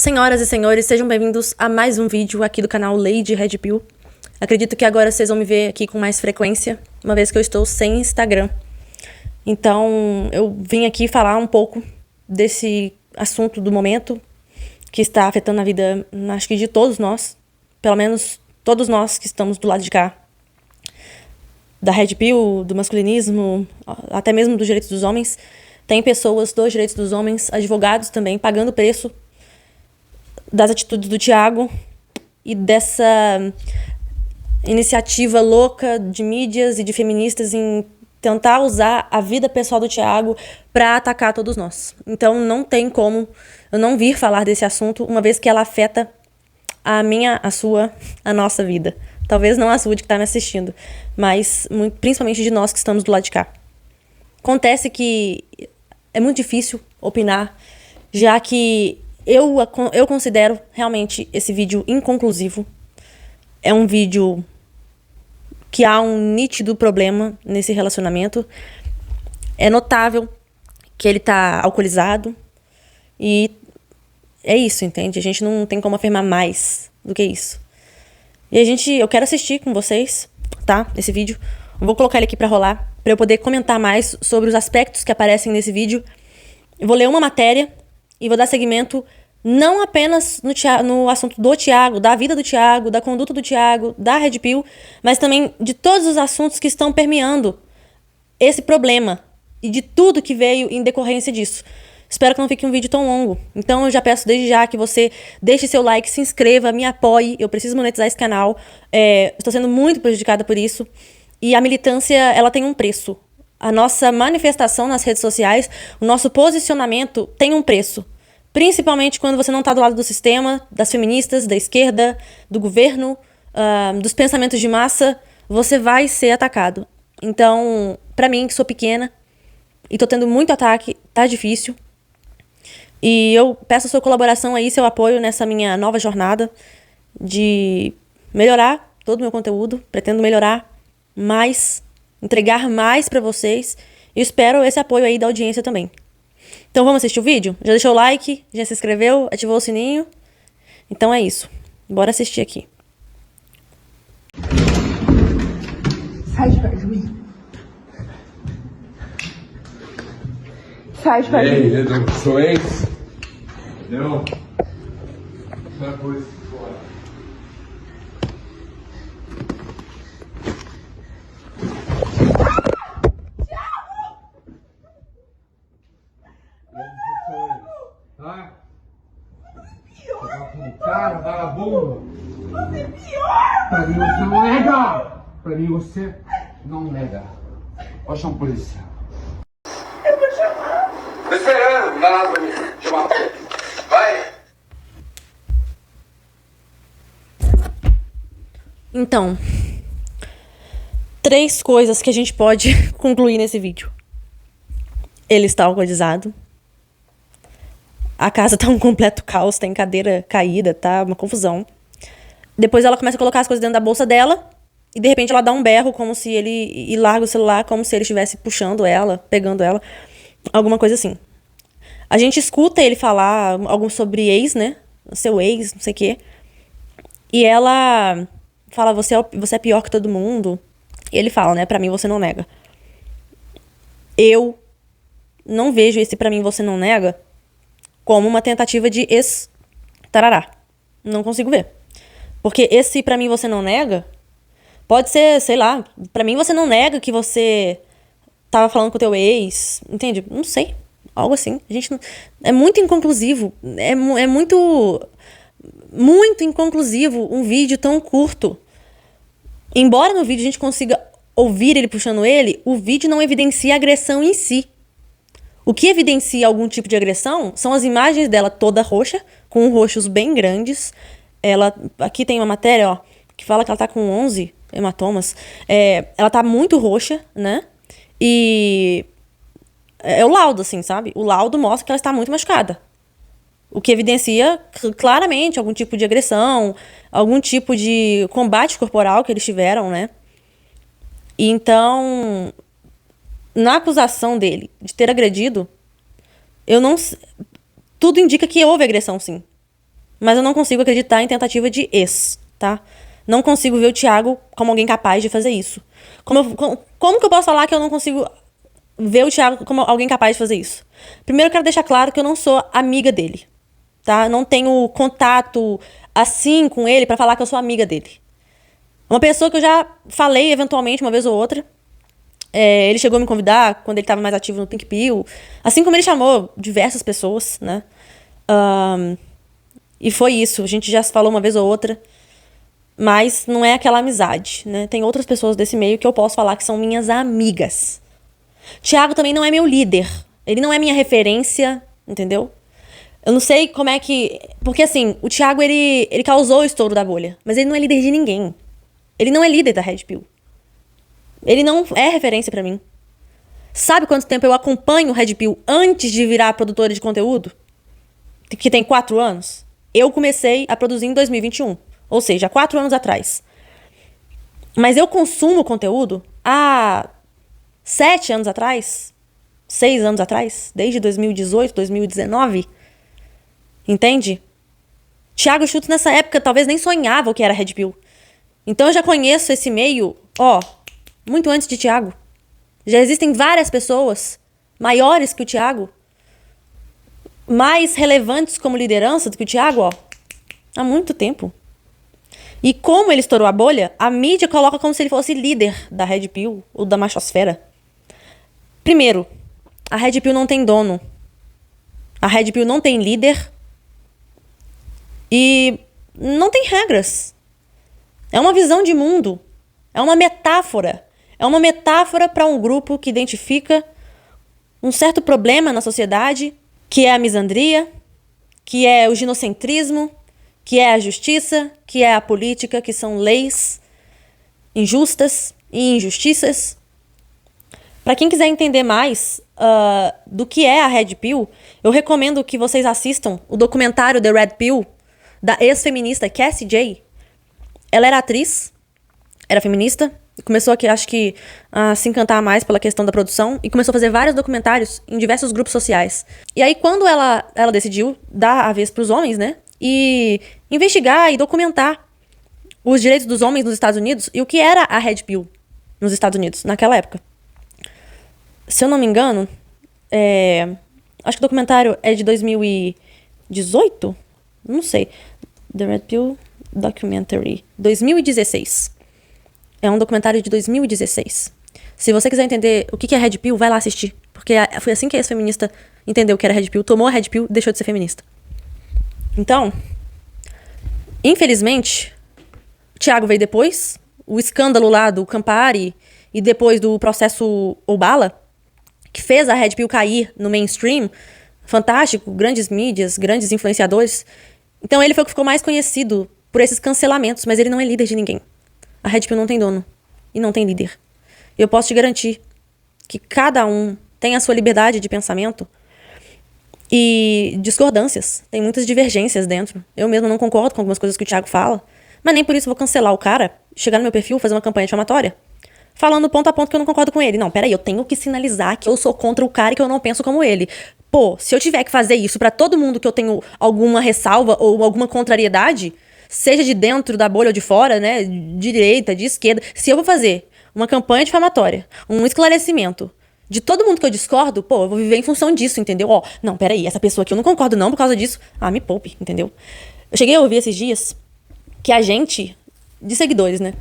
Senhoras e senhores, sejam bem-vindos a mais um vídeo aqui do canal Lady Red Pill. Acredito que agora vocês vão me ver aqui com mais frequência, uma vez que eu estou sem Instagram. Então, eu vim aqui falar um pouco desse assunto do momento, que está afetando a vida, acho que de todos nós, pelo menos todos nós que estamos do lado de cá, da Red Pill, do masculinismo, até mesmo dos direitos dos homens. Tem pessoas dos direitos dos homens, advogados também, pagando o preço das atitudes do Thiago e dessa iniciativa louca de mídias e de feministas em tentar usar a vida pessoal do Thiago para atacar todos nós. Então não tem como eu não vir falar desse assunto, uma vez que ela afeta a minha, a sua, a nossa vida. Talvez não a sua de que está me assistindo, mas principalmente de nós que estamos do lado de cá. Acontece que é muito difícil opinar, já que eu considero realmente esse vídeo inconclusivo. É um vídeo que há um nítido problema nesse relacionamento. É notável que ele tá alcoolizado. E é isso, entende? A gente não tem como afirmar mais do que isso. E eu quero assistir com vocês, tá? Esse vídeo. Eu vou colocar ele aqui pra rolar, pra eu poder comentar mais sobre os aspectos que aparecem nesse vídeo. Eu vou ler uma matéria e vou dar seguimento não apenas no assunto do Thiago, da vida do Thiago, da conduta do Thiago, da Red Pill, mas também de todos os assuntos que estão permeando esse problema e de tudo que veio em decorrência disso. Espero que não fique um vídeo tão longo. Então eu já peço desde já que você deixe seu like, se inscreva, me apoie. Eu preciso monetizar esse canal. Estou sendo muito prejudicada por isso. E a militância, ela tem um preço. A nossa manifestação nas redes sociais, o nosso posicionamento tem um preço. Principalmente quando você não está do lado do sistema, das feministas, da esquerda, do governo, dos pensamentos de massa, você vai ser atacado. Então, pra mim, que sou pequena e tô tendo muito ataque, tá difícil. E eu peço a sua colaboração aí, seu apoio nessa minha nova jornada de melhorar todo o meu conteúdo. Pretendo melhorar mais, entregar mais pra vocês. E espero esse apoio aí da audiência também. Então vamos assistir o vídeo? Já deixou o like? Já se inscreveu? Ativou o sininho? Então é isso. Bora assistir aqui. Sai de perto de mim. Sai de perto de mim. E aí, Edu, sou ex? Entendeu? Essa coisa fora. Tá? Você tá com cara, vagabundo? Você é pior! Pra mim você não nega! Pra mim você não nega. Pode chamar a polícia. Eu vou chamar. Tô esperando, não dá nada pra mim. Chamar. Vai! Então, 3 coisas que a gente pode concluir nesse vídeo. Ele está alcoolizado. A casa tá um completo caos, tem cadeira caída, tá uma confusão. Depois ela começa a colocar as coisas dentro da bolsa dela e de repente ela dá um berro como se e larga o celular como se ele estivesse puxando ela, pegando ela, alguma coisa assim. A gente escuta ele falar algo sobre ex, né? Seu ex, não sei o quê. E ela fala, você é pior que todo mundo. E ele fala, né? Pra mim você não nega. Eu não vejo esse pra mim você não nega como uma tentativa de tarará. Não consigo ver. Porque esse pra mim você não nega pode ser, sei lá, pra mim você não nega que você tava falando com o teu ex, entende? Não sei, algo assim. A gente não, é muito inconclusivo, é muito inconclusivo um vídeo tão curto. Embora no vídeo a gente consiga ouvir ele puxando ele, o vídeo não evidencia a agressão em si. O que evidencia algum tipo de agressão são as imagens dela toda roxa, com roxos bem grandes. Aqui tem uma matéria, ó, que fala que ela tá com 11 hematomas. Ela tá muito roxa, né? E é o laudo, assim, sabe? O laudo mostra que ela está muito machucada. O que evidencia claramente algum tipo de agressão, algum tipo de combate corporal que eles tiveram, né? E então, na acusação dele de ter agredido, eu não... Tudo indica que houve agressão, sim. Mas eu não consigo acreditar em tentativa de ex, tá? Não consigo ver o Thiago como alguém capaz de fazer isso. Como que eu posso falar que eu não consigo ver o Thiago como alguém capaz de fazer isso? Primeiro, eu quero deixar claro que eu não sou amiga dele, tá? Não tenho contato assim com ele pra falar que eu sou amiga dele. Uma pessoa que eu já falei eventualmente uma vez ou outra. Ele chegou a me convidar quando ele tava mais ativo no Pink Pill. Assim como ele chamou diversas pessoas, né? E foi isso. A gente já se falou uma vez ou outra. Mas não é aquela amizade, né? Tem outras pessoas desse meio que eu posso falar que são minhas amigas. Thiago também não é meu líder. Ele não é minha referência, entendeu? Eu não sei como é que... Porque, assim, o Thiago, ele causou o estouro da bolha. Mas ele não é líder de ninguém. Ele não é líder da Red Pill. Ele não é referência pra mim. Sabe quanto tempo eu acompanho o Red Pill antes de virar produtora de conteúdo? Que tem 4 anos? Eu comecei a produzir em 2021. Ou seja, há 4 anos atrás. Mas eu consumo conteúdo há 7 anos atrás, 6 anos atrás, desde 2018, 2019. Entende? Thiago Schultz nessa época talvez nem sonhava o que era Red Pill. Então eu já conheço esse meio, muito antes de Thiago. Já existem várias pessoas maiores que o Thiago, mais relevantes como liderança do que o Thiago, há muito tempo. E como ele estourou a bolha, a mídia coloca como se ele fosse líder da Red Pill ou da machosfera. Primeiro, a Red Pill não tem dono. A Red Pill não tem líder. E não tem regras. É uma visão de mundo. É uma metáfora. É uma metáfora para um grupo que identifica um certo problema na sociedade, que é a misandria, que é o ginocentrismo, que é a justiça, que é a política, que são leis injustas e injustiças. Para quem quiser entender mais do que é a Red Pill, eu recomendo que vocês assistam o documentário The Red Pill, da ex-feminista Cassie Jaye. Ela era atriz, era feminista, começou aqui, acho que a se encantar mais pela questão da produção e começou a fazer vários documentários em diversos grupos sociais. E aí, quando ela decidiu dar a vez para os homens, né? E investigar e documentar os direitos dos homens nos Estados Unidos e o que era a Red Pill nos Estados Unidos naquela época. Se eu não me engano, acho que o documentário é de 2018? Não sei. The Red Pill Documentary. 2016. É um documentário de 2016. Se você quiser entender o que é Red Pill, vai lá assistir. Porque foi assim que a ex-feminista entendeu o que era Red Pill, tomou a Red Pill e deixou de ser feminista. Então, infelizmente, o Thiago veio depois. O escândalo lá do Campari e depois do processo Obala, que fez a Red Pill cair no mainstream. Fantástico, grandes mídias, grandes influenciadores. Então ele foi o que ficou mais conhecido por esses cancelamentos, mas ele não é líder de ninguém. A Red Pill não tem dono e não tem líder. E eu posso te garantir que cada um tem a sua liberdade de pensamento e discordâncias. Tem muitas divergências dentro. Eu mesmo não concordo com algumas coisas que o Thiago fala, mas nem por isso vou cancelar o cara, chegar no meu perfil, fazer uma campanha difamatória, falando ponto a ponto que eu não concordo com ele. Não, peraí, eu tenho que sinalizar que eu sou contra o cara e que eu não penso como ele. Pô, se eu tiver que fazer isso pra todo mundo que eu tenho alguma ressalva ou alguma contrariedade, seja de dentro da bolha ou de fora, né, de direita, de esquerda, se eu vou fazer uma campanha difamatória, um esclarecimento de todo mundo que eu discordo, pô, eu vou viver em função disso, entendeu? Não, peraí, essa pessoa aqui eu não concordo não por causa disso. Me poupe, entendeu? Eu cheguei a ouvir esses dias que a gente, de seguidores, né,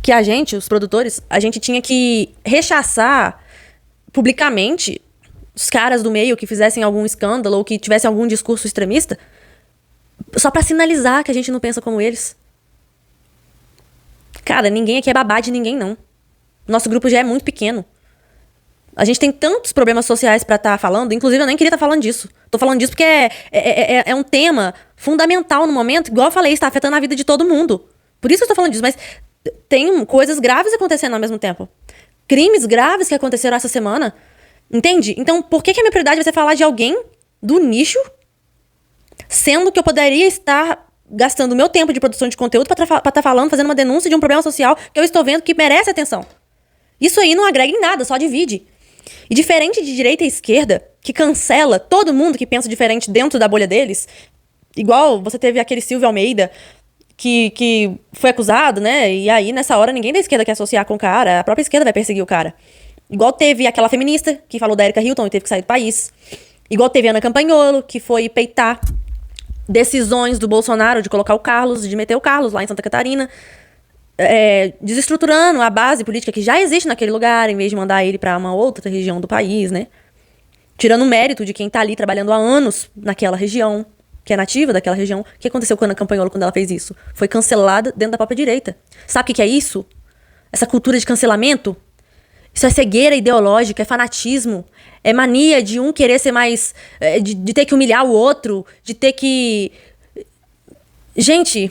que a gente, os produtores, a gente tinha que rechaçar publicamente os caras do meio que fizessem algum escândalo ou que tivessem algum discurso extremista só pra sinalizar que a gente não pensa como eles. Cara, ninguém aqui é babá de ninguém, não. Nosso grupo já é muito pequeno. A gente tem tantos problemas sociais pra estar falando, inclusive eu nem queria estar falando disso. Tô falando disso porque é um tema fundamental no momento, igual eu falei, está afetando a vida de todo mundo. Por isso eu tô falando disso, mas tem coisas graves acontecendo ao mesmo tempo. Crimes graves que aconteceram essa semana. Entende? Então, por que a minha prioridade vai ser falar de alguém do nicho, sendo que eu poderia estar gastando meu tempo de produção de conteúdo pra estar falando, fazendo uma denúncia de um problema social que eu estou vendo que merece atenção? Isso aí não agrega em nada, só divide. E diferente de direita e esquerda, que cancela todo mundo que pensa diferente dentro da bolha deles, Igual você teve aquele Silvio Almeida, que foi acusado, né? E aí, nessa hora, ninguém da esquerda quer associar com o cara. A própria esquerda vai perseguir o cara. Igual teve aquela feminista que falou da Erika Hilton e teve que sair do país. Igual teve a Ana Campanholo, que foi peitar decisões do Bolsonaro de colocar o Carlos, de meter o Carlos lá em Santa Catarina, desestruturando a base política que já existe naquele lugar, em vez de mandar ele pra uma outra região do país, né? Tirando o mérito de quem tá ali trabalhando há anos naquela região, que é nativa daquela região. O que aconteceu com a Ana Campanholo quando ela fez isso? Foi cancelada dentro da própria direita. Sabe o que é isso? Essa cultura de cancelamento? Isso é cegueira ideológica, é fanatismo, é mania de um querer ser mais... de ter que humilhar o outro, de ter que... Gente,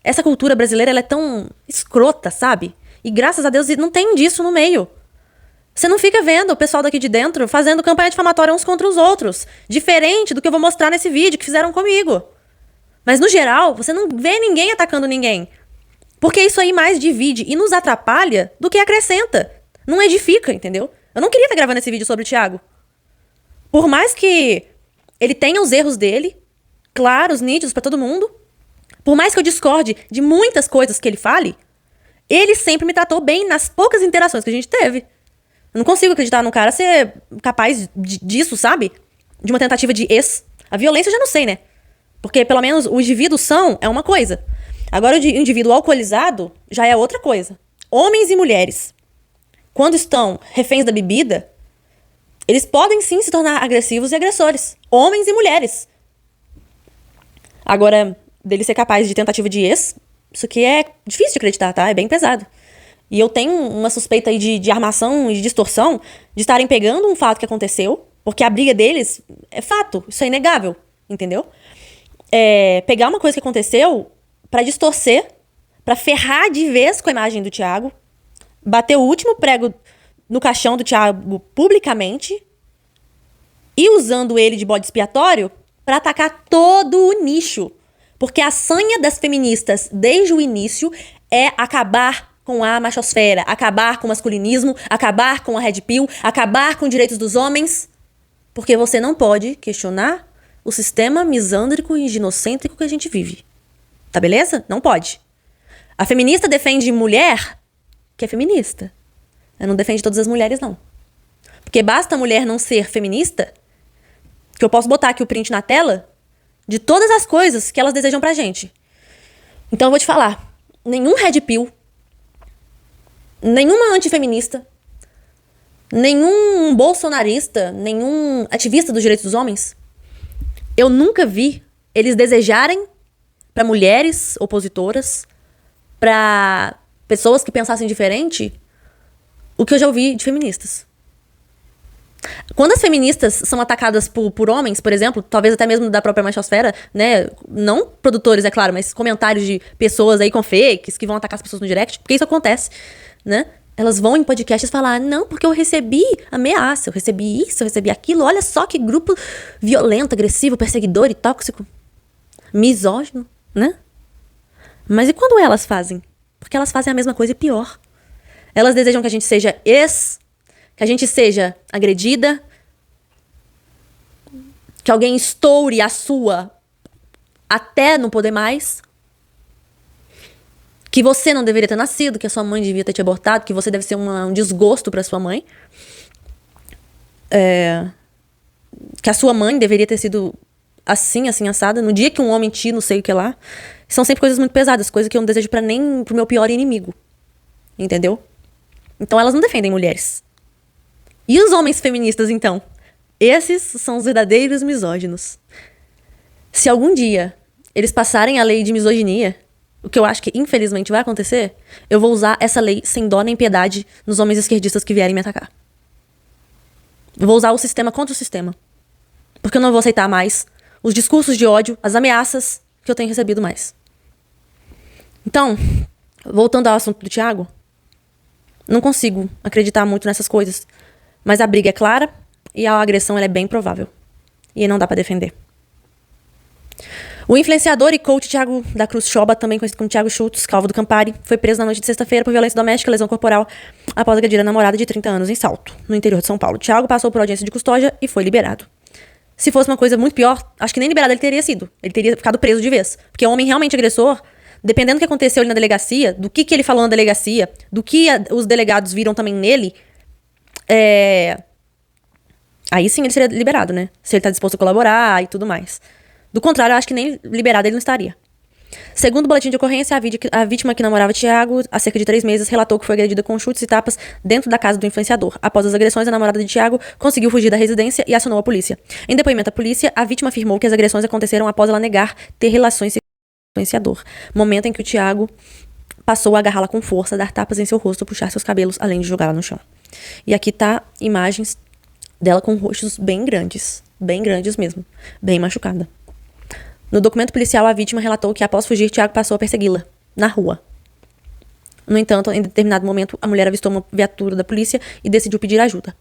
essa cultura brasileira ela é tão escrota, sabe? E graças a Deus não tem disso no meio. Você não fica vendo o pessoal daqui de dentro fazendo campanha difamatória uns contra os outros. Diferente do que eu vou mostrar nesse vídeo que fizeram comigo. Mas no geral, você não vê ninguém atacando ninguém. Porque isso aí mais divide e nos atrapalha do que acrescenta. Não edifica, entendeu? Eu não queria estar gravando esse vídeo sobre o Thiago. Por mais que ele tenha os erros dele, claros, nítidos pra todo mundo, por mais que eu discorde de muitas coisas que ele fale, ele sempre me tratou bem nas poucas interações que a gente teve. Eu não consigo acreditar num cara ser capaz disso, sabe? De uma tentativa de A violência eu já não sei, né? Porque pelo menos o indivíduo são é uma coisa. Agora o indivíduo alcoolizado já é outra coisa. Homens e mulheres, quando estão reféns da bebida, eles podem sim se tornar agressivos e agressores. Homens e mulheres. Agora, dele ser capaz de tentativa de isso aqui é difícil de acreditar, tá? É bem pesado. E eu tenho uma suspeita aí de armação e de distorção, de estarem pegando um fato que aconteceu, porque a briga deles é fato, isso é inegável, entendeu? Pegar uma coisa que aconteceu pra distorcer, pra ferrar de vez com a imagem do Thiago, bater o último prego no caixão do Thiago publicamente e usando ele de bode expiatório pra atacar todo o nicho. Porque a sanha das feministas desde o início é acabar com a machosfera, acabar com o masculinismo, acabar com a red pill, acabar com os direitos dos homens. Porque você não pode questionar o sistema misândrico e ginocêntrico que a gente vive. Tá beleza? Não pode. A feminista defende mulher que é feminista. Ela não defende todas as mulheres, não. Porque basta a mulher não ser feminista, que eu posso botar aqui o print na tela de todas as coisas que elas desejam pra gente. Então eu vou te falar, nenhum red pill, nenhuma antifeminista, nenhum bolsonarista, nenhum ativista dos direitos dos homens, eu nunca vi eles desejarem pra mulheres opositoras, pra pessoas que pensassem diferente, o que eu já ouvi de feministas. Quando as feministas são atacadas por homens, por exemplo, talvez até mesmo da própria machosfera, né? Não produtores, é claro, mas comentários de pessoas aí com fakes que vão atacar as pessoas no direct, porque isso acontece, né? Elas vão em podcasts falar, não, porque eu recebi ameaça, eu recebi isso, eu recebi aquilo, olha só que grupo violento, agressivo, perseguidor e tóxico, misógino, né? Mas e quando elas fazem? Porque elas fazem a mesma coisa e pior. Elas desejam que a gente seja que a gente seja agredida, que alguém estoure a sua até não poder mais, que você não deveria ter nascido, que a sua mãe devia ter te abortado, que você deve ser um desgosto para sua mãe, que a sua mãe deveria ter sido assim, assada, no dia que um homem não sei o que lá. São sempre coisas muito pesadas, coisas que eu não desejo pra nem pro meu pior inimigo. Entendeu? Então elas não defendem mulheres. E os homens feministas, então? Esses são os verdadeiros misóginos. Se algum dia eles passarem a lei de misoginia, o que eu acho que infelizmente vai acontecer, eu vou usar essa lei sem dó nem piedade nos homens esquerdistas que vierem me atacar. Eu vou usar o sistema contra o sistema. Porque eu não vou aceitar mais os discursos de ódio, as ameaças que eu tenho recebido mais. Então, voltando ao assunto do Thiago, não consigo acreditar muito nessas coisas. Mas a briga é clara e a agressão ela é bem provável. E não dá pra defender. O influenciador e coach Thiago da Cruz Choba, também conhecido como Thiago Schultz, calvo do Campari, foi preso na noite de sexta-feira por violência doméstica e lesão corporal após agredir a namorada de 30 anos em Salto, no interior de São Paulo. Thiago passou por audiência de custódia e foi liberado. Se fosse uma coisa muito pior, acho que nem liberado ele teria sido. Ele teria ficado preso de vez. Porque é um homem realmente agressor, dependendo do que aconteceu ali na delegacia, do que ele falou na delegacia, do que os delegados viram também nele, aí sim ele seria liberado, né? Se ele tá disposto a colaborar e tudo mais. Do contrário, eu acho que nem liberado ele não estaria. Segundo o boletim de ocorrência, a vítima que namorava Thiago há cerca de 3 meses relatou que foi agredida com chutes e tapas dentro da casa do influenciador. Após as agressões, a namorada de Thiago conseguiu fugir da residência e acionou a polícia. Em depoimento à polícia, a vítima afirmou que as agressões aconteceram após ela negar ter relações sexuais com o influenciador. Momento em que o Thiago passou a agarrá-la com força, dar tapas em seu rosto, puxar seus cabelos, além de jogá-la no chão. E aqui tá imagens dela com rostos bem grandes mesmo, bem machucada. No documento policial, a vítima relatou que após fugir, Thiago passou a persegui-la na rua. No entanto, em determinado momento, a mulher avistou uma viatura da polícia e decidiu pedir ajuda.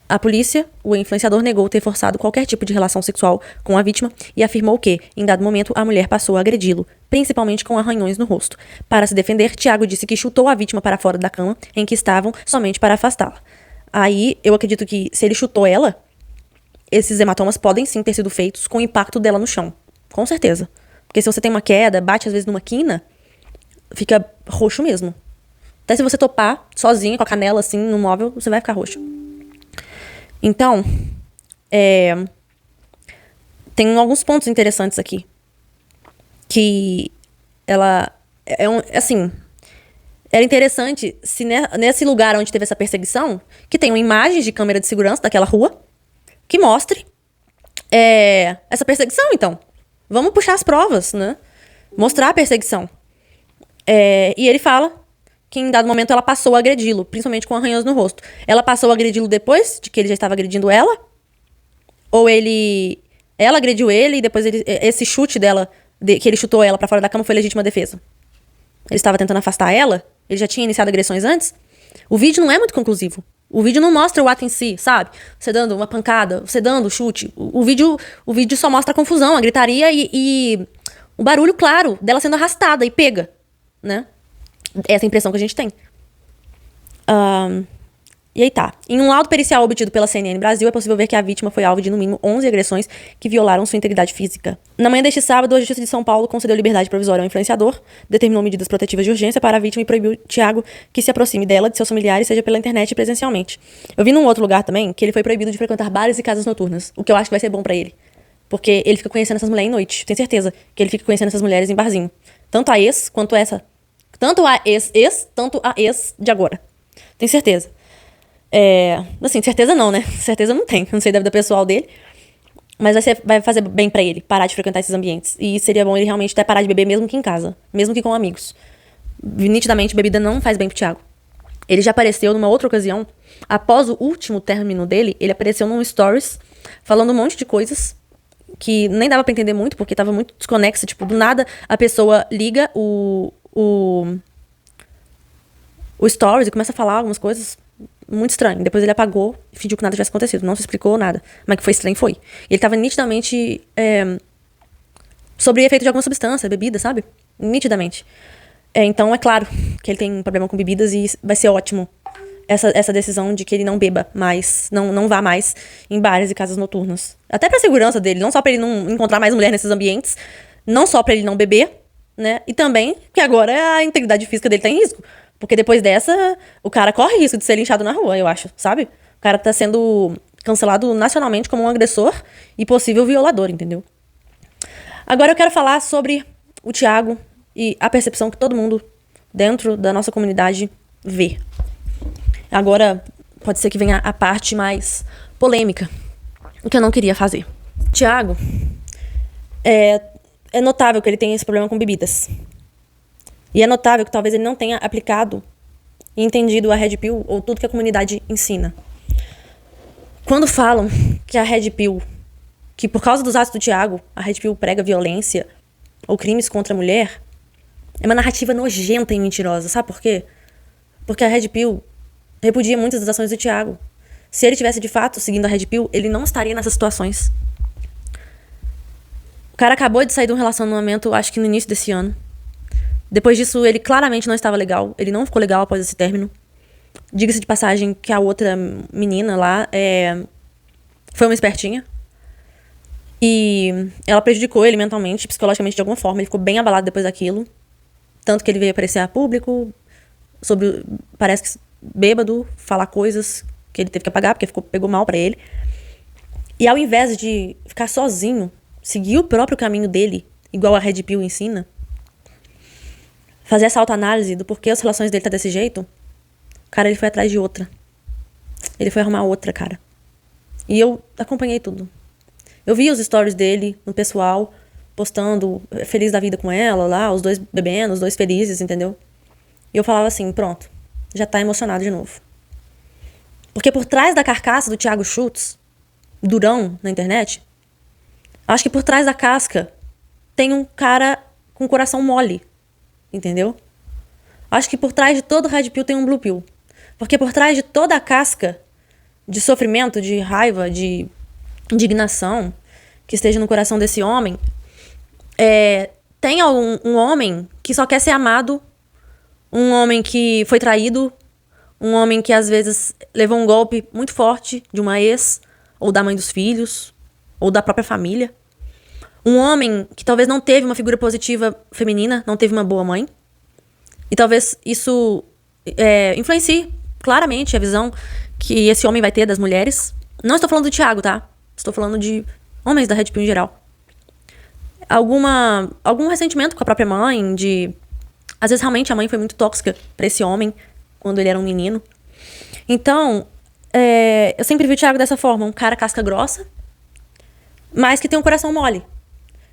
A polícia, o influenciador negou ter forçado qualquer tipo de relação sexual com a vítima e afirmou que, em dado momento, a mulher passou a agredi-lo, principalmente com arranhões no rosto. Para se defender, Thiago disse que chutou a vítima para fora da cama em que estavam somente para afastá-la. Aí, eu acredito que se ele chutou ela, esses hematomas podem sim ter sido feitos com o impacto dela no chão. Com certeza. Porque se você tem uma queda, bate às vezes numa quina, fica roxo mesmo. Até se você topar sozinho, com a canela assim, no móvel, você vai ficar roxo. Então, tem alguns pontos interessantes aqui. Que ela... era interessante se nesse lugar onde teve essa perseguição, que tenham imagens de câmera de segurança daquela rua, que mostre essa perseguição, então. Vamos puxar as provas, né? Mostrar a perseguição. E ele fala que em dado momento ela passou a agredi-lo, principalmente com arranhões no rosto. Ela passou a agredi-lo depois de que ele já estava agredindo ela? Ou ela agrediu ele e depois esse chute dela, que ele chutou ela pra fora da cama, foi legítima defesa? Ele estava tentando afastar ela? Ele já tinha iniciado agressões antes? O vídeo não é muito conclusivo. O vídeo não mostra o ato em si, sabe? Você dando uma pancada, você dando chute. O vídeo só mostra a confusão, a gritaria e o barulho claro dela sendo arrastada e pega, né? Essa é a impressão que a gente tem. E aí tá. Em um laudo pericial obtido pela CNN Brasil, é possível ver que a vítima foi alvo de no mínimo 11 agressões que violaram sua integridade física. Na manhã deste sábado, a Justiça de São Paulo concedeu liberdade provisória ao influenciador, determinou medidas protetivas de urgência para a vítima e proibiu Thiago que se aproxime dela, de seus familiares, seja pela internet e presencialmente. Eu vi num outro lugar também que ele foi proibido de frequentar bares e casas noturnas, o que eu acho que vai ser bom pra ele. Porque ele fica conhecendo essas mulheres em noite. Tenho certeza que ele fica conhecendo essas mulheres em barzinho. Tanto a ex quanto essa. Tanto a tanto a ex de agora. Tenho certeza. Assim, certeza não, né? Certeza não tem. Não sei da vida pessoal dele. Mas vai fazer bem pra ele parar de frequentar esses ambientes. E seria bom ele realmente até parar de beber mesmo que em casa. Mesmo que com amigos. Nitidamente, bebida não faz bem pro Thiago. Ele já apareceu numa outra ocasião. Após o último término dele, ele apareceu num stories falando um monte de coisas que nem dava pra entender muito, porque tava muito desconexa. Tipo, do nada a pessoa liga o stories e começa a falar algumas coisas muito estranho. Depois ele apagou e fingiu que nada tivesse acontecido. Não se explicou nada. Mas que foi estranho, foi. Ele tava nitidamente sobre efeito de alguma substância, bebida, sabe? Nitidamente. Então é claro que ele tem um problema com bebidas e vai ser ótimo essa decisão de que ele não beba mais, não vá mais em bares e casas noturnas. Até pra segurança dele, não só pra ele não encontrar mais mulher nesses ambientes, não só pra ele não beber, né? E também que agora a integridade física dele tá em risco. Porque depois dessa, o cara corre risco de ser linchado na rua, eu acho, sabe? O cara tá sendo cancelado nacionalmente como um agressor e possível violador, entendeu? Agora eu quero falar sobre o Thiago e a percepção que todo mundo dentro da nossa comunidade vê. Agora pode ser que venha a parte mais polêmica, o que eu não queria fazer. Thiago, é notável que ele tem esse problema com bebidas. E é notável que talvez ele não tenha aplicado e entendido a Red Pill ou tudo que a comunidade ensina. Quando falam que a Red Pill, que por causa dos atos do Thiago, a Red Pill prega violência ou crimes contra a mulher, é uma narrativa nojenta e mentirosa. Sabe por quê? Porque a Red Pill repudia muitas das ações do Thiago. Se ele tivesse de fato seguindo a Red Pill, ele não estaria nessas situações. O cara acabou de sair de um relacionamento, acho que no início desse ano. Depois disso, ele claramente não estava legal. Ele não ficou legal após esse término. Diga-se de passagem que a outra menina lá foi uma espertinha. E ela prejudicou ele mentalmente, psicologicamente de alguma forma. Ele ficou bem abalado depois daquilo. Tanto que ele veio aparecer a público, parece que bêbado, falar coisas que ele teve que apagar, porque pegou mal pra ele. E ao invés de ficar sozinho, seguir o próprio caminho dele, igual a Red Pill ensina, fazer essa autoanálise do porquê as relações dele tá desse jeito, cara, ele foi atrás de outra. Ele foi arrumar outra, cara. E eu acompanhei tudo. Eu vi os stories dele no pessoal, postando feliz da vida com ela lá, os dois bebendo, os dois felizes, entendeu? E eu falava assim, pronto, já tá emocionado de novo. Porque por trás da carcaça do Thiago Schultz, durão na internet, acho que por trás da casca tem um cara com coração mole, entendeu? Acho que por trás de todo Red Pill tem um Blue Pill. Porque por trás de toda a casca de sofrimento, de raiva, de indignação que esteja no coração desse homem, tem um homem que só quer ser amado, um homem que foi traído, um homem que às vezes levou um golpe muito forte de uma ex, ou da mãe dos filhos, ou da própria família. Um homem que talvez não teve uma figura positiva feminina, não teve uma boa mãe. E talvez isso influencie claramente a visão que esse homem vai ter das mulheres. Não estou falando do Thiago, tá? Estou falando de homens da Red Pill em geral. Algum ressentimento com a própria mãe, às vezes realmente a mãe foi muito tóxica pra esse homem, quando ele era um menino. Então, eu sempre vi o Thiago dessa forma, um cara casca grossa, mas que tem um coração mole.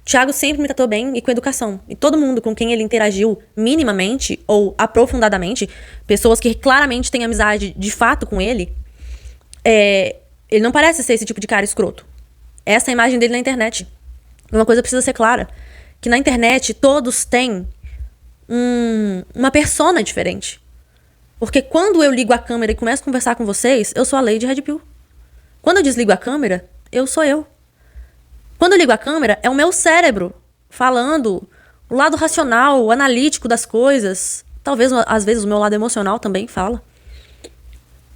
Thiago sempre me tratou bem e com educação. E todo mundo com quem ele interagiu minimamente ou aprofundadamente, pessoas que claramente têm amizade de fato com ele, ele não parece ser esse tipo de cara escroto. Essa é a imagem dele na internet. Uma coisa precisa ser clara, que na internet todos têm uma persona diferente. Porque quando eu ligo a câmera e começo a conversar com vocês, eu sou a Lady Red Pill. Quando eu desligo a câmera, eu sou eu. Quando eu ligo a câmera, é o meu cérebro falando, o lado racional, o analítico das coisas. Talvez, às vezes, o meu lado emocional também fala.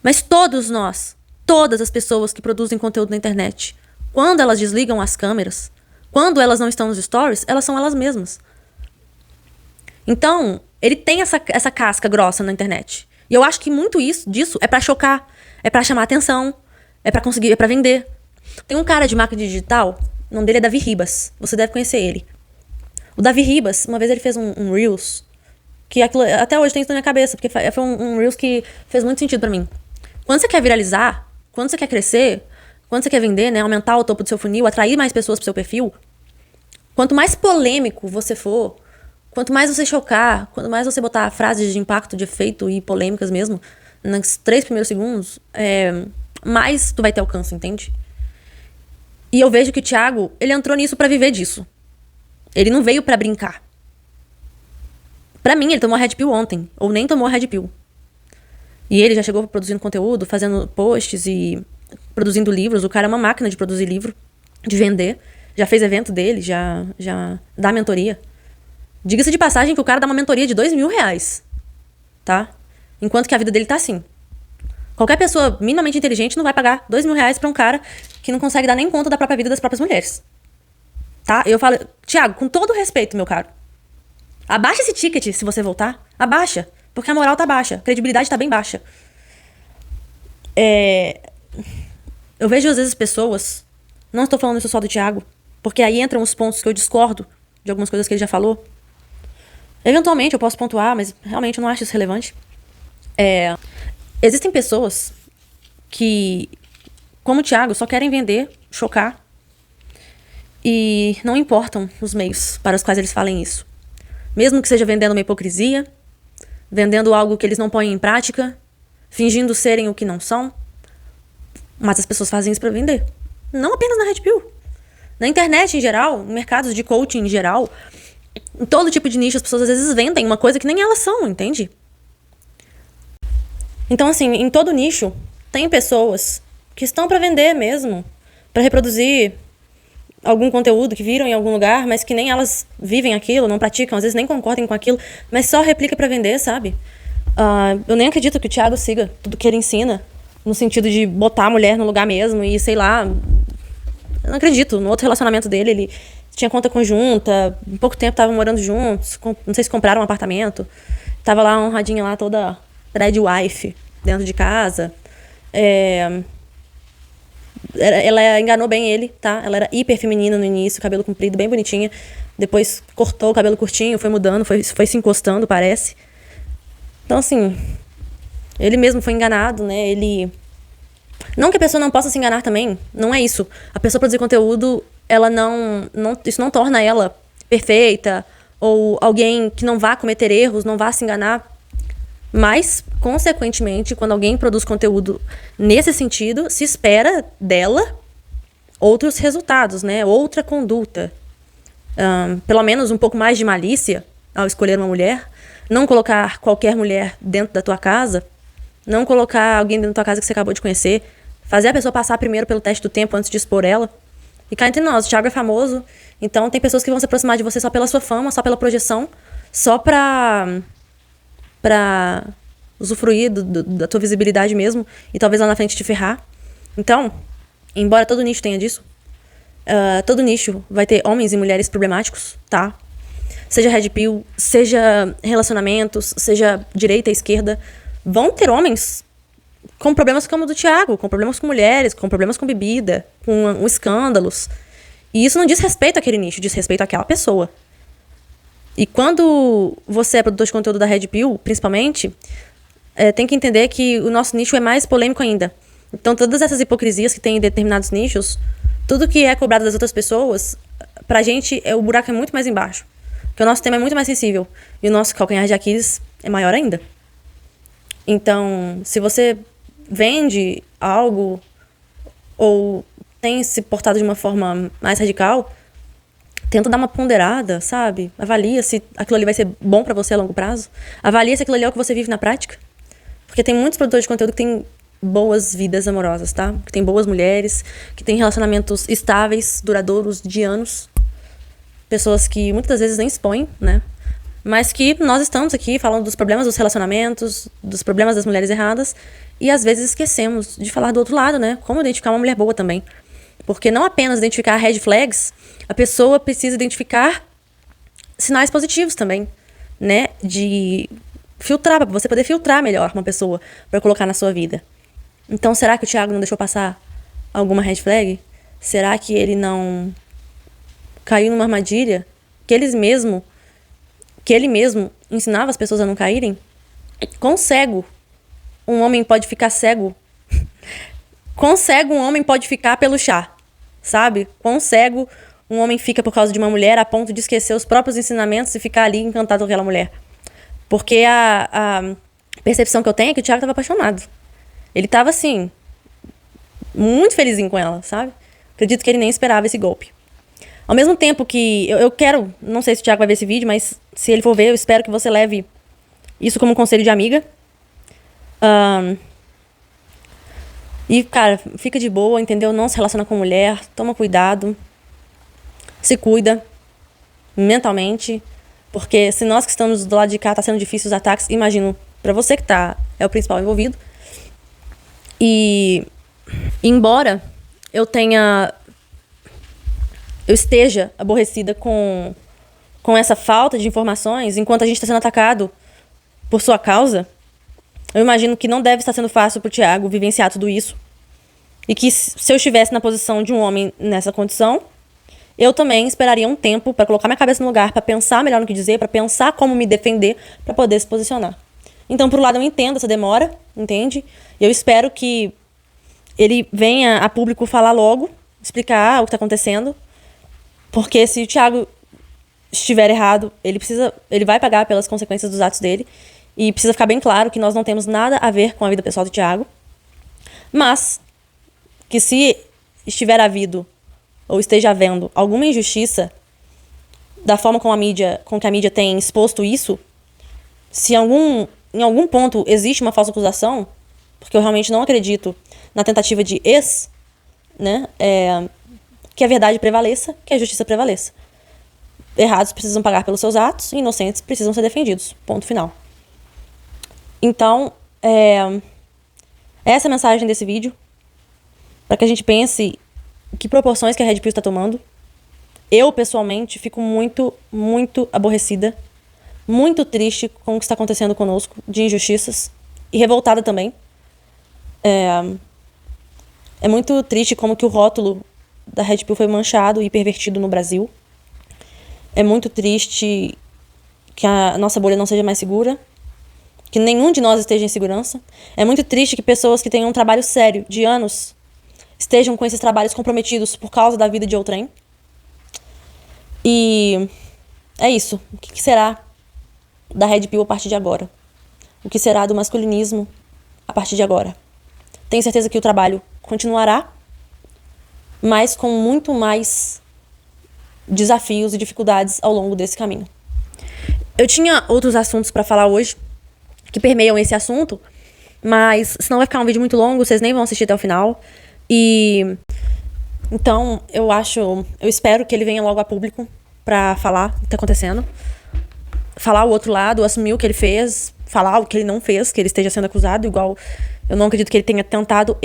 Mas todos nós, todas as pessoas que produzem conteúdo na internet, quando elas desligam as câmeras, quando elas não estão nos stories, elas são elas mesmas. Então, ele tem essa casca grossa na internet. E eu acho que muito disso é pra chocar, é pra chamar atenção, é pra vender. Tem um cara de marketing digital, o nome dele é Davi Ribas. Você deve conhecer ele. O Davi Ribas, uma vez ele fez um Reels, que aquilo, até hoje tem isso na minha cabeça, porque foi um Reels que fez muito sentido pra mim. Quando você quer viralizar, quando você quer crescer, quando você quer vender, né, aumentar o topo do seu funil, atrair mais pessoas pro seu perfil, quanto mais polêmico você for, quanto mais você chocar, quanto mais você botar frases de impacto, de efeito e polêmicas mesmo, nos 3 primeiros segundos, mais tu vai ter alcance, entende? E eu vejo que o Thiago, ele entrou nisso pra viver disso. Ele não veio pra brincar. Pra mim, ele tomou a Red Pill ontem, ou nem tomou a Red Pill. E ele já chegou produzindo conteúdo, fazendo posts e produzindo livros. O cara é uma máquina de produzir livro, de vender. Já fez evento dele, já dá mentoria. Diga-se de passagem que o cara dá uma mentoria de R$2.000, tá? Enquanto que a vida dele tá assim. Qualquer pessoa minimamente inteligente não vai pagar R$2.000 pra um cara que não consegue dar nem conta da própria vida das próprias mulheres. Tá? Eu falo, Thiago, com todo respeito, meu caro, abaixa esse ticket se você voltar. Abaixa. Porque a moral tá baixa. A credibilidade tá bem baixa. Eu vejo às vezes pessoas... Não estou falando isso só do Thiago. Porque aí entram os pontos que eu discordo de algumas coisas que ele já falou. Eventualmente eu posso pontuar, mas realmente eu não acho isso relevante. Existem pessoas que, como o Thiago, só querem vender, chocar. E não importam os meios para os quais eles falem isso. Mesmo que seja vendendo uma hipocrisia, vendendo algo que eles não põem em prática, fingindo serem o que não são. Mas as pessoas fazem isso para vender. Não apenas na Red Pill. Na internet em geral, no mercado de coaching em geral, em todo tipo de nicho, as pessoas às vezes vendem uma coisa que nem elas são, entende? Então, assim, em todo nicho, tem pessoas que estão para vender mesmo, para reproduzir algum conteúdo que viram em algum lugar, mas que nem elas vivem aquilo, não praticam, às vezes nem concordam com aquilo, mas só replica para vender, sabe? Eu nem acredito que o Thiago siga tudo que ele ensina, no sentido de botar a mulher no lugar mesmo e, sei lá, Eu não acredito. No outro relacionamento dele, ele tinha conta conjunta, em pouco tempo estavam morando juntos, não sei se compraram um apartamento. Tava lá honradinha lá, toda red wife, dentro de casa. Ela enganou bem ele, tá? Ela era hiper feminina no início, cabelo comprido, bem bonitinha. Depois cortou o cabelo curtinho, foi mudando, foi se encostando, parece. Então, assim, ele mesmo foi enganado, né? Ele... Não que a pessoa não possa se enganar também, não é isso. A pessoa produzir conteúdo, ela isso não torna ela perfeita, ou alguém que não vá cometer erros, não vá se enganar. Mas, consequentemente, quando alguém produz conteúdo nesse sentido, se espera dela outros resultados, né? Outra conduta. Pelo menos um pouco mais de malícia ao escolher uma mulher. Não colocar qualquer mulher dentro da tua casa. Não colocar alguém dentro da tua casa que você acabou de conhecer. Fazer a pessoa passar primeiro pelo teste do tempo antes de expor ela. E cá entre nós, o Thiago é famoso. Então tem pessoas que vão se aproximar de você só pela sua fama, só pela projeção. Só pra usufruir da tua visibilidade mesmo. E talvez lá na frente te ferrar. Então, embora todo nicho tenha disso, todo nicho vai ter homens e mulheres problemáticos, tá? Seja red pill, seja relacionamentos, seja direita e esquerda. Vão ter homens com problemas como o do Thiago, com problemas com mulheres, com problemas com bebida, com escândalos. E isso não diz respeito àquele nicho, diz respeito àquela pessoa. E quando você é produtor de conteúdo da Red Pill, principalmente, tem que entender que o nosso nicho é mais polêmico ainda. Então, todas essas hipocrisias que tem em determinados nichos, tudo que é cobrado das outras pessoas, pra gente, o buraco é muito mais embaixo. Porque o nosso tema é muito mais sensível. E o nosso calcanhar de Aquiles é maior ainda. Então, se você vende algo ou tem se portado de uma forma mais radical, tenta dar uma ponderada, sabe? Avalia se aquilo ali vai ser bom pra você a longo prazo. Avalia se aquilo ali é o que você vive na prática. Porque tem muitos produtores de conteúdo que têm boas vidas amorosas, tá? Que tem boas mulheres, que tem relacionamentos estáveis, duradouros, de anos. Pessoas que muitas vezes nem expõem, né? Mas que nós estamos aqui falando dos problemas dos relacionamentos, dos problemas das mulheres erradas, e às vezes esquecemos de falar do outro lado, né? Como identificar uma mulher boa também. Porque não apenas identificar red flags, a pessoa precisa identificar sinais positivos também, né? De filtrar, para você poder filtrar melhor uma pessoa para colocar na sua vida. Então, será que o Thiago não deixou passar alguma red flag? Será que ele não caiu numa armadilha que ele mesmo ensinava as pessoas a não caírem? Quão cego um homem pode ficar cego? Quão cego um homem pode ficar pelo chá? Sabe? Quão cego um homem fica por causa de uma mulher a ponto de esquecer os próprios ensinamentos e ficar ali encantado com aquela mulher? Porque a percepção que eu tenho é que o Thiago estava apaixonado. Ele estava, assim, muito felizinho com ela, sabe? Acredito que ele nem esperava esse golpe. Ao mesmo tempo que eu quero, não sei se o Thiago vai ver esse vídeo, mas se ele for ver, eu espero que você leve isso como um conselho de amiga. E, cara, fica de boa, entendeu? Não se relaciona com mulher, toma cuidado, se cuida mentalmente, porque se nós que estamos do lado de cá tá sendo difícil os ataques, imagino pra você que é o principal envolvido. E embora eu esteja aborrecida com essa falta de informações, enquanto a gente está sendo atacado por sua causa, eu imagino que não deve estar sendo fácil pro Thiago vivenciar tudo isso. E que se eu estivesse na posição de um homem nessa condição, eu também esperaria um tempo para colocar minha cabeça no lugar, para pensar melhor no que dizer, para pensar como me defender, para poder se posicionar. Então, por um lado, eu entendo essa demora, entende? E eu espero que ele venha a público falar logo, explicar o que está acontecendo. Porque se o Thiago estiver errado, ele vai pagar pelas consequências dos atos dele. E precisa ficar bem claro que nós não temos nada a ver com a vida pessoal do Thiago. Mas que se estiver havido ou esteja havendo alguma injustiça da forma com que a mídia tem exposto isso, se em algum ponto existe uma falsa acusação, porque eu realmente não acredito na tentativa de né, que a verdade prevaleça, que a justiça prevaleça. Errados precisam pagar pelos seus atos e inocentes precisam ser defendidos. Ponto final. Então, essa é a mensagem desse vídeo, para que a gente pense que proporções que a Red Pill está tomando. Eu, pessoalmente, fico muito, muito aborrecida, muito triste com o que está acontecendo conosco, de injustiças, e revoltada também. É muito triste como que o rótulo da Red Pill foi manchado e pervertido no Brasil. É muito triste que a nossa bolha não seja mais segura, que nenhum de nós esteja em segurança. É muito triste que pessoas que tenham um trabalho sério, de anos, estejam com esses trabalhos comprometidos por causa da vida de outrem. E é isso. O que será da Red Pill a partir de agora? O que será do masculinismo a partir de agora? Tenho certeza que o trabalho continuará, mas com muito mais desafios e dificuldades ao longo desse caminho. Eu tinha outros assuntos para falar hoje, que permeiam esse assunto, mas senão vai ficar um vídeo muito longo, vocês nem vão assistir até o final. E então eu espero que ele venha logo a público pra falar o que tá acontecendo, falar o outro lado, assumir o que ele fez, falar o que ele não fez, que ele esteja sendo acusado, igual eu não acredito que ele tenha tentado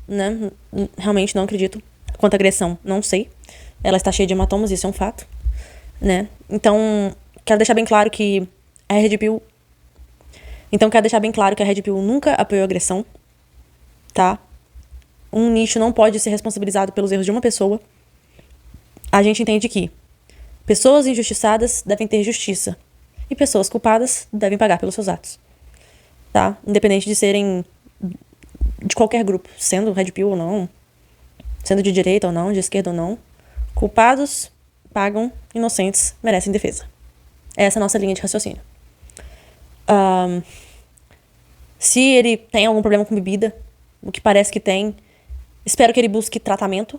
né? Realmente não acredito. Quanto à agressão, não sei. Ela está cheia de hematomas, isso é um fato, né? Então, quero deixar bem claro que a Red Pill nunca apoiou agressão, tá? Um nicho não pode ser responsabilizado pelos erros de uma pessoa. A gente entende que pessoas injustiçadas devem ter justiça e pessoas culpadas devem pagar pelos seus atos, tá? Independente de serem de qualquer grupo, sendo Red Pill ou não, sendo de direita ou não, de esquerda ou não, culpados pagam, inocentes merecem defesa. Essa é a nossa linha de raciocínio. Se ele tem algum problema com bebida, o que parece que tem, espero que ele busque tratamento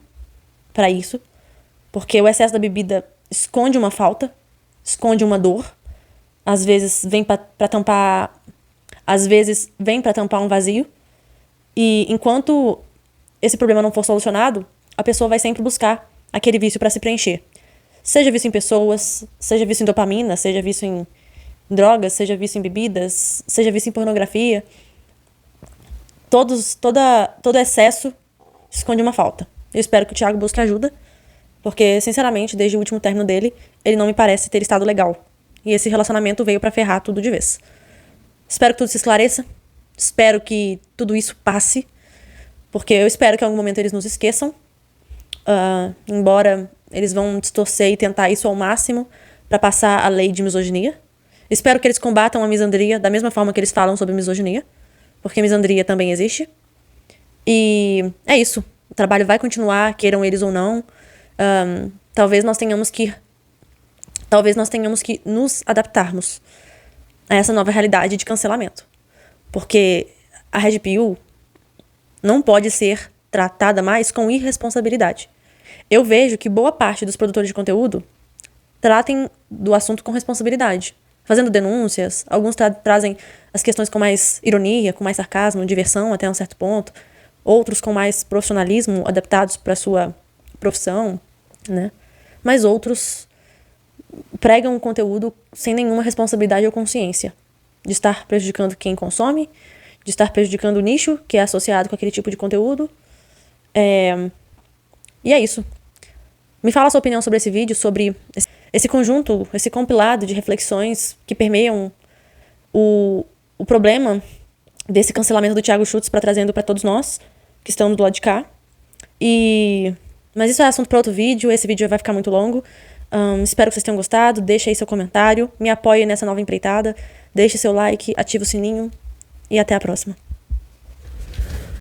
para isso, porque o excesso da bebida esconde uma falta, esconde uma dor, às vezes vem para tampar um vazio, e enquanto esse problema não for solucionado, a pessoa vai sempre buscar aquele vício para se preencher. Seja vício em pessoas, seja vício em dopamina, seja vício em drogas, seja vício em bebidas, seja vício em pornografia. Todo excesso esconde uma falta. Eu espero que o Thiago busque ajuda, porque, sinceramente, desde o último término dele, ele não me parece ter estado legal. E esse relacionamento veio pra ferrar tudo de vez. Espero que tudo se esclareça. Espero que tudo isso passe, porque eu espero que em algum momento eles nos esqueçam. Embora eles vão distorcer e tentar isso ao máximo pra passar a lei de misoginia. Espero que eles combatam a misandria da mesma forma que eles falam sobre misoginia, porque misandria também existe. E é isso. O trabalho vai continuar, queiram eles ou não. Talvez nós tenhamos que nos adaptarmos a essa nova realidade de cancelamento. Porque a Red Pill não pode ser tratada mais com irresponsabilidade. Eu vejo que boa parte dos produtores de conteúdo tratem do assunto com responsabilidade, fazendo denúncias. Alguns trazem as questões com mais ironia, com mais sarcasmo, diversão até um certo ponto. Outros com mais profissionalismo, adaptados para a sua profissão, né? Mas outros pregam o conteúdo sem nenhuma responsabilidade ou consciência de estar prejudicando quem consome, de estar prejudicando o nicho que é associado com aquele tipo de conteúdo. E é isso. Me fala a sua opinião sobre esse vídeo, sobre esse conjunto, esse compilado de reflexões que permeiam o problema desse cancelamento do Thiago Schultz trazendo para todos nós que estamos do lado de cá. Mas isso é assunto para outro vídeo. Esse vídeo vai ficar muito longo. Espero que vocês tenham gostado. Deixa aí seu comentário. Me apoie nessa nova empreitada. Deixe seu like, ative o sininho. E até a próxima.